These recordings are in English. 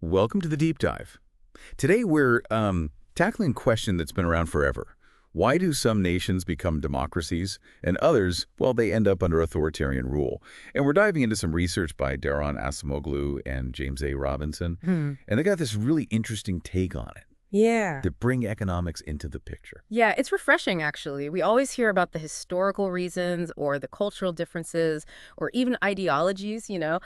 Welcome to the deep dive. Today we're tackling a question that's been around forever. Why do some nations become democracies and others, well, they end up under authoritarian rule? And we're diving into some research by Daron Acemoglu and James A. Robinson. Hmm. And they got this really interesting take on it Yeah. to bring economics into the picture. Yeah, it's refreshing, actually. We always hear about the historical reasons or the cultural differences or even ideologies. Mhm.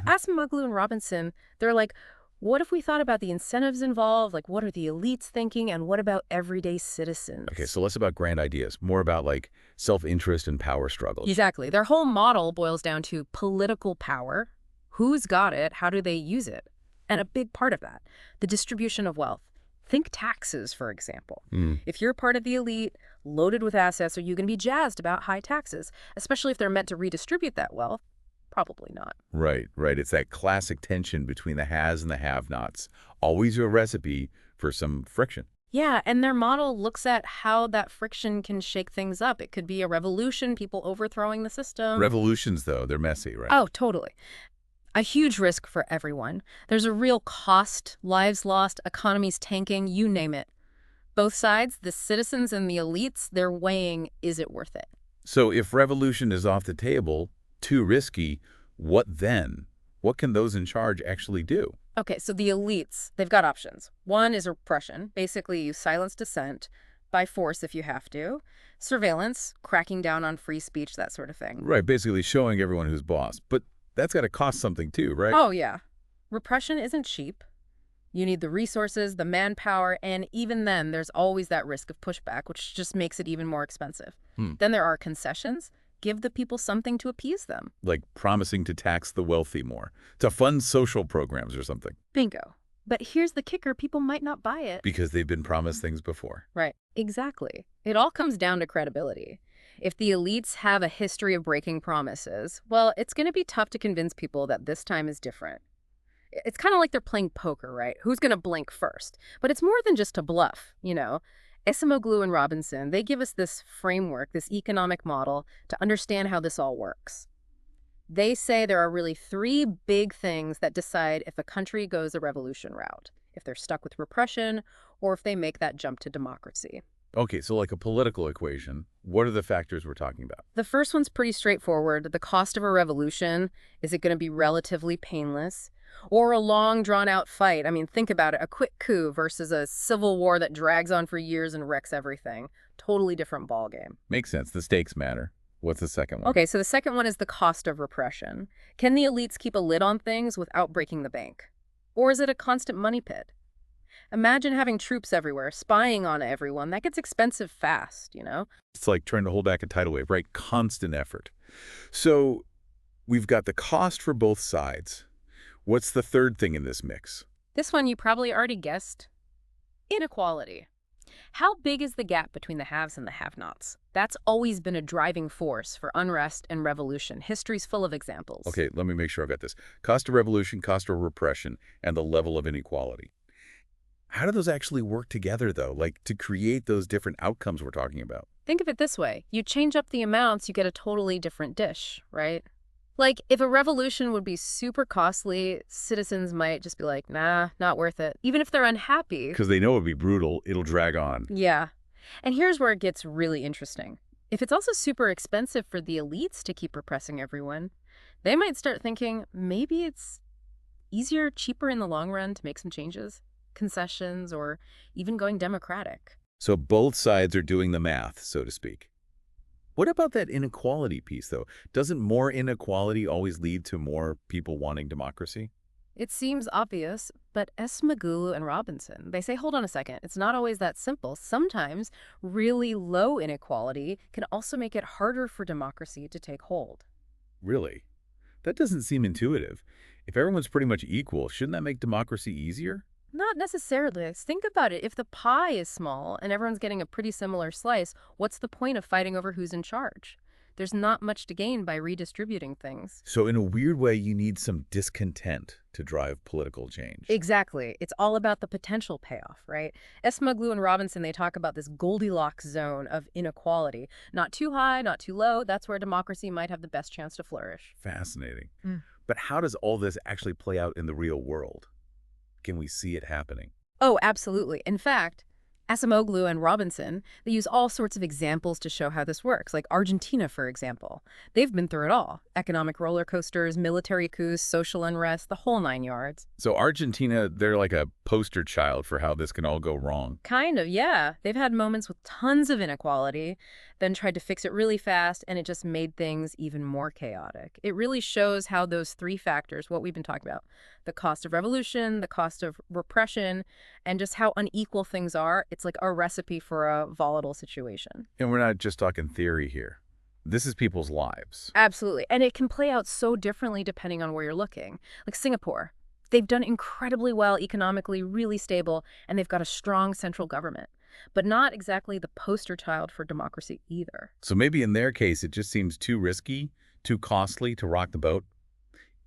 Acemoglu and Robinson, they're like, what if we thought about the incentives involved? Like, what are the elites thinking? And what about everyday Okay, citizens? so less about grand ideas, more about like self-interest and power struggles. Exactly. Their whole model boils down to political power. Who's got it? How do they use it? And a big part of that, the distribution of wealth. Think taxes, for example. Mm. If you're part of the elite, loaded with assets, are you going to be jazzed about high taxes, especially if they're meant to redistribute that wealth? Probably not. Right, right. It's that classic tension between the has and the have-nots. Always a recipe for some friction. Yeah, and their model looks at how that friction can shake things up. It could be a revolution, people overthrowing the system. Revolutions, though, they're messy, right? Oh, totally. A huge risk for everyone. There's a real cost, lives lost, economies tanking, you name it. Both sides, the citizens and the elites, they're weighing, is it worth it? So if revolution is off the table, too risky, what then? What can those in charge actually do? Okay, so the elites, they've got options. One is repression. Basically, you silence dissent by force if you have to. Surveillance, cracking down on free speech, that sort of thing. Right, basically showing everyone who's boss. But that's got to cost something too, right? Oh, yeah. Repression isn't cheap. You need the resources, the manpower, and even then, there's always that risk of pushback, which just makes it even more expensive. Hmm. Then there are concessions. Give the people something to appease them. Like promising to tax the wealthy more, to fund social programs or something, Bingo. But here's the kicker, people might not buy it. because they've been promised things before. Right. Exactly. It all comes down to credibility. If the elites have a history of breaking promises, well, it's going to be tough to convince people that this time is different. It's kind of like they're playing poker, right? Who's going to blink first? But it's more than just a bluff. Acemoglu and Robinson, they give us this framework, this economic model to understand how this all works. They say there are really three big things that decide if a country goes a revolution route, if they're stuck with repression, or if they make that jump to democracy. Okay, so like a political equation, what are the factors we're talking about? The first one's pretty straightforward. The cost of a revolution, is it going to be relatively painless? Or a long, drawn-out fight? I mean, think about it. A quick coup versus a civil war that drags on for years and wrecks everything. Totally different ballgame. Makes sense. The stakes matter. What's the second one? Okay, so the second one is the cost of repression. Can the elites keep a lid on things without breaking the bank? Or is it a constant money pit? Imagine having troops everywhere, spying on everyone. That gets expensive fast. It's like trying to hold back a tidal wave, right? Constant effort. So we've got the cost for both sides. What's the third thing in this mix? This one you probably already guessed. Inequality. How big is the gap between the haves and the have-nots? That's always been a driving force for unrest and revolution. History's full of examples. Okay, let me make sure I've got this. Cost of revolution, cost of repression, and the level of inequality. How do those actually work together, though, like to create those different outcomes we're talking about? Think of it this way. You change up the amounts, you get a totally different dish, right? Like, if a revolution would be super costly, citizens might just be like, nah, not worth it, even if they're unhappy. Because they know it'll be brutal, it'll drag on. Yeah. And here's where it gets really interesting. If it's also super expensive for the elites to keep repressing everyone, they might start thinking maybe it's easier, cheaper in the long run to make some changes, concessions, or even going democratic. So both sides are doing the math, so to speak. What about that inequality piece, though? Doesn't more inequality always lead to more people wanting democracy? It seems obvious, but Acemoglu and Robinson, they say, hold on a second, it's not always that simple. Sometimes really low inequality can also make it harder for democracy to take hold. Really? That doesn't seem intuitive. If everyone's pretty much equal, shouldn't that make democracy easier? Not necessarily. Think about it. If the pie is small and everyone's getting a pretty similar slice, what's the point of fighting over who's in charge? There's not much to gain by redistributing things. So in a weird way, you need some discontent to drive political change. Exactly. It's all about the potential payoff, right? Acemoglu and Robinson, they talk about this Goldilocks zone of inequality. Not too high, not too low. That's where democracy might have the best chance to flourish. Fascinating. Mm. But how does all this actually play out in the real world? can we see it happening? Oh, absolutely. In fact, Acemoglu and Robinson, they use all sorts of examples to show how this works, like Argentina, for example. They've been through it all. Economic roller coasters, military coups, social unrest, the whole nine yards. So Argentina, they're like a poster child for how this can all go wrong. Kind of, yeah. They've had moments with tons of inequality, then tried to fix it really fast, and it just made things even more chaotic. It really shows how those three factors, what we've been talking about, the cost of revolution, the cost of repression, and just how unequal things are, it's like a recipe for a volatile situation. And we're not just talking theory here. This is people's lives. Absolutely. And it can play out so differently depending on where you're looking. Like Singapore. They've done incredibly well economically, really stable, and they've got a strong central government, but not exactly the poster child for democracy either. So maybe in their case, it just seems too risky, too costly to rock the boat,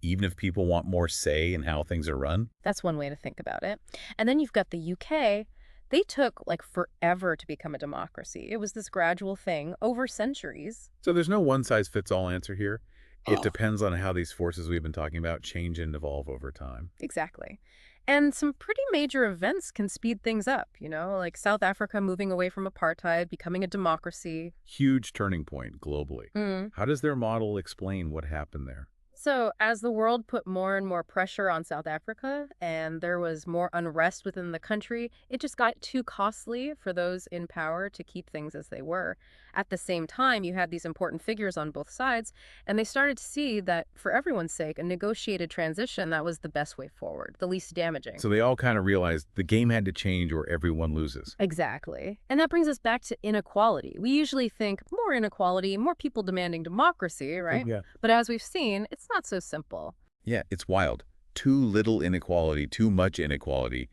even if people want more say in how things are run. That's one way to think about it. And then you've got the UK. They took like forever to become a democracy. It was this gradual thing over centuries. So there's no one-size-fits-all answer here. It depends on how these forces we've been talking about change and evolve over time. Exactly. And some pretty major events can speed things up, like South Africa moving away from apartheid, becoming a democracy. Huge turning point globally. Mm. How does their model explain what happened there? So as the world put more and more pressure on South Africa and there was more unrest within the country, it just got too costly for those in power to keep things as they were. At the same time, you had these important figures on both sides, and they started to see that for everyone's sake, a negotiated transition, that was the best way forward, the least damaging. So they all kind of realized the game had to change or everyone loses. Exactly. And that brings us back to inequality. We usually think more inequality, more people demanding democracy, right? Yeah. But as we've seen, it's not so simple. Yeah, it's wild. Too little inequality, too much inequality.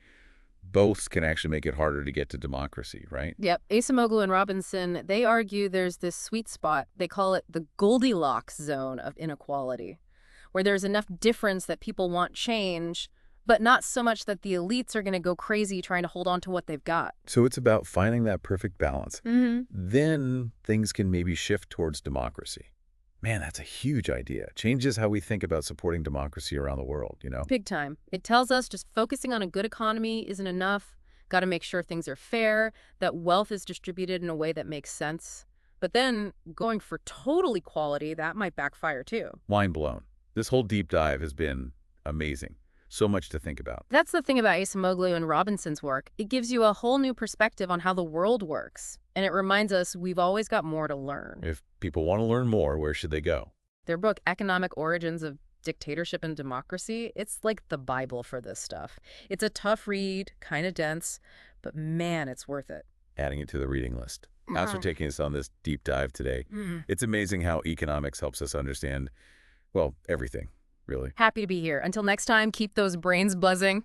Both can actually make it harder to get to democracy, right? Yep. Acemoglu and Robinson, they argue there's this sweet spot. They call it the Goldilocks zone of inequality, where there's enough difference that people want change, but not so much that the elites are going to go crazy trying to hold on to what they've got. So it's about finding that perfect balance. Mm-hmm. Then things can maybe shift towards democracy. Man, that's a huge idea. Changes how we think about supporting democracy around the world. Big time. It tells us just focusing on a good economy isn't enough. Got to make sure things are fair, that wealth is distributed in a way that makes sense. But then going for total equality, that might backfire too. Mind blown. This whole deep dive has been amazing. So much to think about. That's the thing about Acemoglu and Robinson's work. It gives you a whole new perspective on how the world works. And it reminds us we've always got more to learn. If people want to learn more, where should they go? Their book, Economic Origins of Dictatorship and Democracy, it's like the Bible for this stuff. It's a tough read, kind of dense, but man, it's worth it. Adding it to the reading list. Thanks for taking us on this deep dive today. It's amazing how economics helps us understand, well, everything, really. Happy to be here. Until next time, keep those brains buzzing.